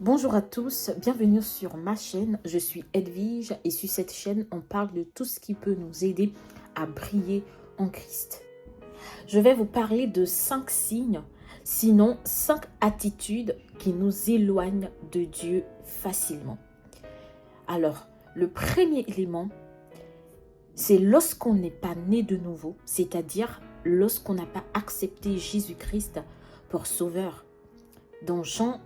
Bonjour à tous, bienvenue sur ma chaîne. Je suis Edwige et sur cette chaîne, on parle de tout ce qui peut nous aider à briller en Christ. Je vais vous parler de 5 signes, sinon 5 attitudes qui nous éloignent de Dieu facilement. Alors, le premier élément, c'est lorsqu'on n'est pas né de nouveau, c'est-à-dire lorsqu'on n'a pas accepté Jésus-Christ pour sauveur. Dans Jean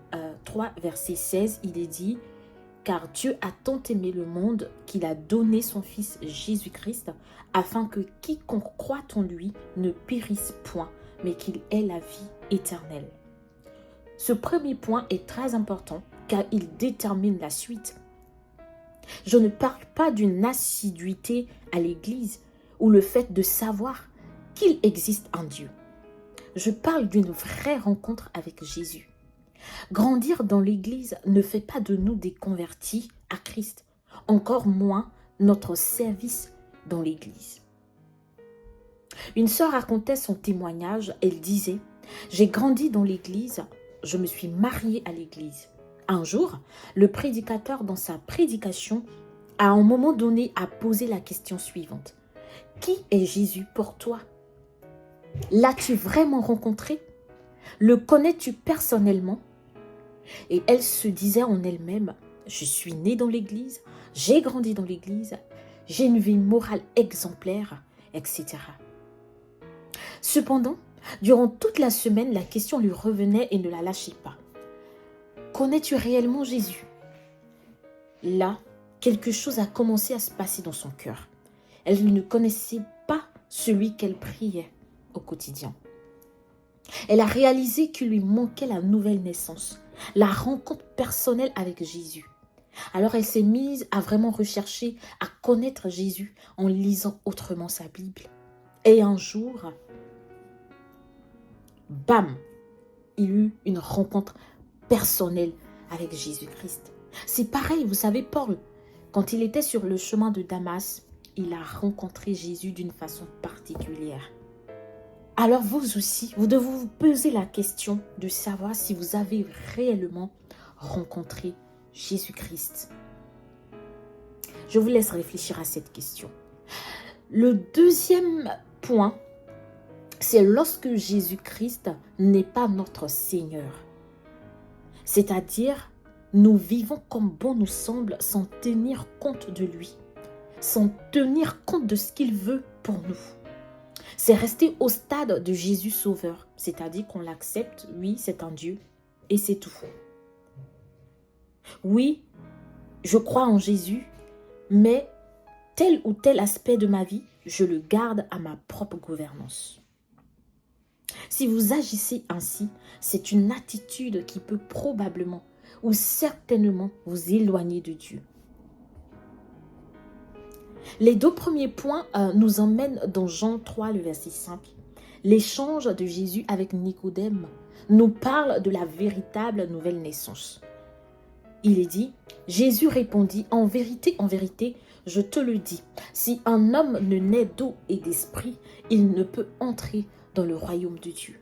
3, verset 16, il est dit « Car Dieu a tant aimé le monde qu'il a donné son Fils Jésus-Christ, afin que quiconque croit en lui ne périsse point, mais qu'il ait la vie éternelle. » Ce premier point est très important, car il détermine la suite. Je ne parle pas d'une assiduité à l'église, ou le fait de savoir qu'il existe un Dieu. Je parle d'une vraie rencontre avec Jésus. Grandir dans l'église ne fait pas de nous des convertis à Christ, encore moins notre service dans l'église. Une sœur racontait son témoignage, elle disait « J'ai grandi dans l'église, je me suis mariée à l'église. » Un jour, le prédicateur dans sa prédication, à un moment donné, a posé la question suivante. « Qui est Jésus pour toi? L'as-tu vraiment rencontré? Le connais-tu personnellement? » Et elle se disait en elle-même, je suis née dans l'église, j'ai grandi dans l'église, j'ai une vie morale exemplaire, etc. Cependant, durant toute la semaine, la question lui revenait et ne la lâchait pas. Connais-tu réellement Jésus? Là, quelque chose a commencé à se passer dans son cœur. Elle ne connaissait pas celui qu'elle priait au quotidien. Elle a réalisé qu'il lui manquait la nouvelle naissance, la rencontre personnelle avec Jésus. Alors elle s'est mise à vraiment rechercher à connaître Jésus en lisant autrement sa Bible. Et un jour, bam, il eut une rencontre personnelle avec Jésus-Christ. C'est pareil, vous savez, Paul, quand il était sur le chemin de Damas, il a rencontré Jésus d'une façon particulière. Alors vous aussi, vous devez vous poser la question de savoir si vous avez réellement rencontré Jésus-Christ. Je vous laisse réfléchir à cette question. Le deuxième point, c'est lorsque Jésus-Christ n'est pas notre Seigneur. C'est-à-dire, nous vivons comme bon nous semble sans tenir compte de lui, sans tenir compte de ce qu'il veut pour nous. C'est rester au stade de Jésus sauveur, c'est-à-dire qu'on l'accepte, oui, c'est un Dieu, et c'est tout. Oui, je crois en Jésus, mais tel ou tel aspect de ma vie, je le garde à ma propre gouvernance. Si vous agissez ainsi, c'est une attitude qui peut probablement ou certainement vous éloigner de Dieu. Les deux premiers points nous emmènent dans Jean 3, le verset 5. L'échange de Jésus avec Nicodème nous parle de la véritable nouvelle naissance. Il est dit, Jésus répondit, en vérité, je te le dis, si un homme ne naît d'eau et d'esprit, il ne peut entrer dans le royaume de Dieu.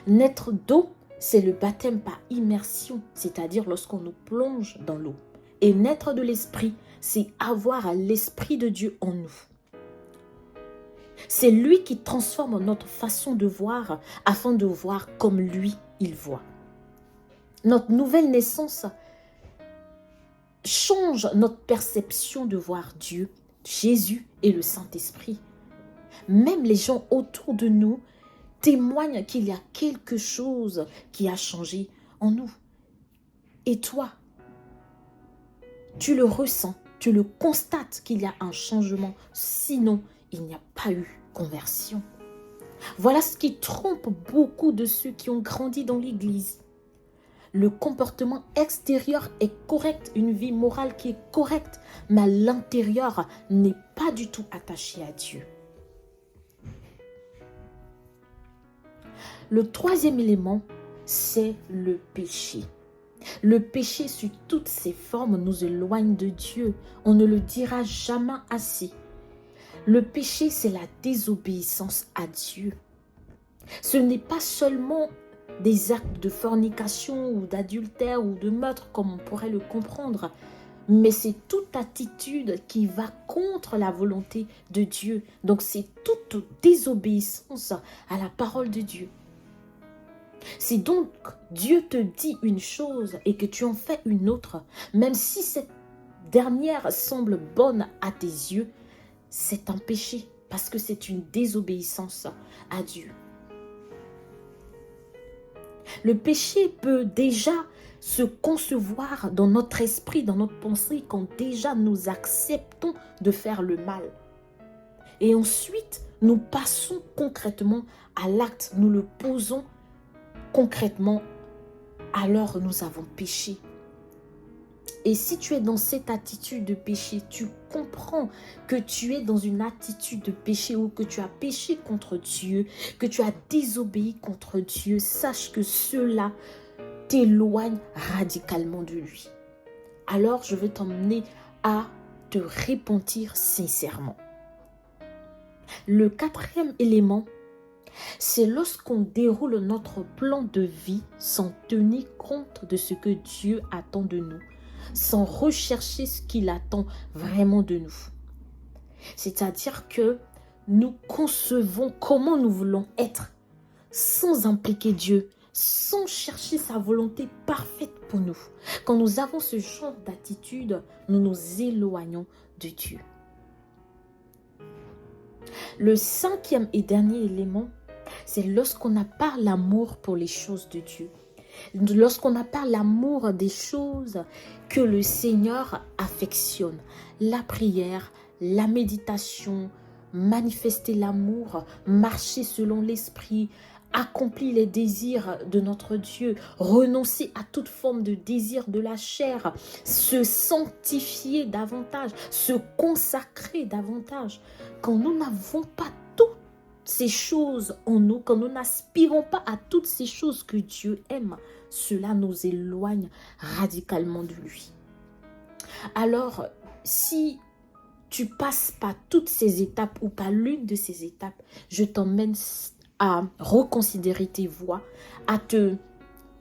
Naître d'eau, c'est le baptême par immersion, c'est-à-dire lorsqu'on nous plonge dans l'eau. Et naître de l'esprit, c'est avoir l'esprit de Dieu en nous. C'est lui qui transforme notre façon de voir afin de voir comme lui, il voit. Notre nouvelle naissance change notre perception de voir Dieu, Jésus et le Saint-Esprit. Même les gens autour de nous témoignent qu'il y a quelque chose qui a changé en nous. Et toi, tu le ressens, tu le constates qu'il y a un changement, sinon il n'y a pas eu conversion. Voilà ce qui trompe beaucoup de ceux qui ont grandi dans l'église. Le comportement extérieur est correct, une vie morale qui est correcte, mais à l'intérieur n'est pas du tout attaché à Dieu. Le troisième élément, c'est le péché. Le péché sous toutes ses formes nous éloigne de Dieu. On ne le dira jamais assez. Le péché, c'est la désobéissance à Dieu. Ce n'est pas seulement des actes de fornication ou d'adultère ou de meurtre, comme on pourrait le comprendre. Mais c'est toute attitude qui va contre la volonté de Dieu. Donc c'est toute désobéissance à la parole de Dieu. Si donc Dieu te dit une chose et que tu en fais une autre, même si cette dernière semble bonne à tes yeux, c'est un péché parce que c'est une désobéissance à Dieu. Le péché peut déjà se concevoir dans notre esprit, dans notre pensée, quand déjà nous acceptons de faire le mal. Et ensuite, nous passons concrètement à l'acte, nous le posons concrètement, alors nous avons péché. Et si tu es dans cette attitude de péché, tu comprends que tu es dans une attitude de péché ou que tu as péché contre Dieu, que tu as désobéi contre Dieu, sache que cela t'éloigne radicalement de lui. Alors je veux t'emmener à te repentir sincèrement. Le quatrième élément, c'est lorsqu'on déroule notre plan de vie sans tenir compte de ce que Dieu attend de nous, sans rechercher ce qu'il attend vraiment de nous. C'est-à-dire que nous concevons comment nous voulons être sans impliquer Dieu, sans chercher sa volonté parfaite pour nous. Quand nous avons ce genre d'attitude, nous nous éloignons de Dieu. Le cinquième et dernier élément, c'est lorsqu'on n'a pas l'amour pour les choses de Dieu. Lorsqu'on n'a pas l'amour des choses que le Seigneur affectionne. La prière, la méditation, manifester l'amour, marcher selon l'esprit, accomplir les désirs de notre Dieu, renoncer à toute forme de désir de la chair, se sanctifier davantage, se consacrer davantage. Quand nous n'avons pas toutes ces choses en nous, quand nous n'aspirons pas à toutes ces choses que Dieu aime, cela nous éloigne radicalement de lui. Alors, si tu passes pas toutes ces étapes ou pas l'une de ces étapes, je t'emmène à reconsidérer tes voies, à te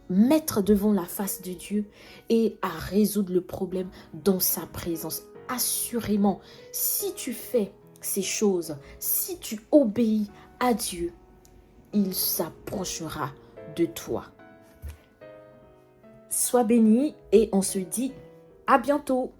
mettre devant la face de Dieu et à résoudre le problème dans sa présence. Assurément, si tu fais ces choses, si tu obéis à Dieu, il s'approchera de toi. Sois béni et on se dit à bientôt.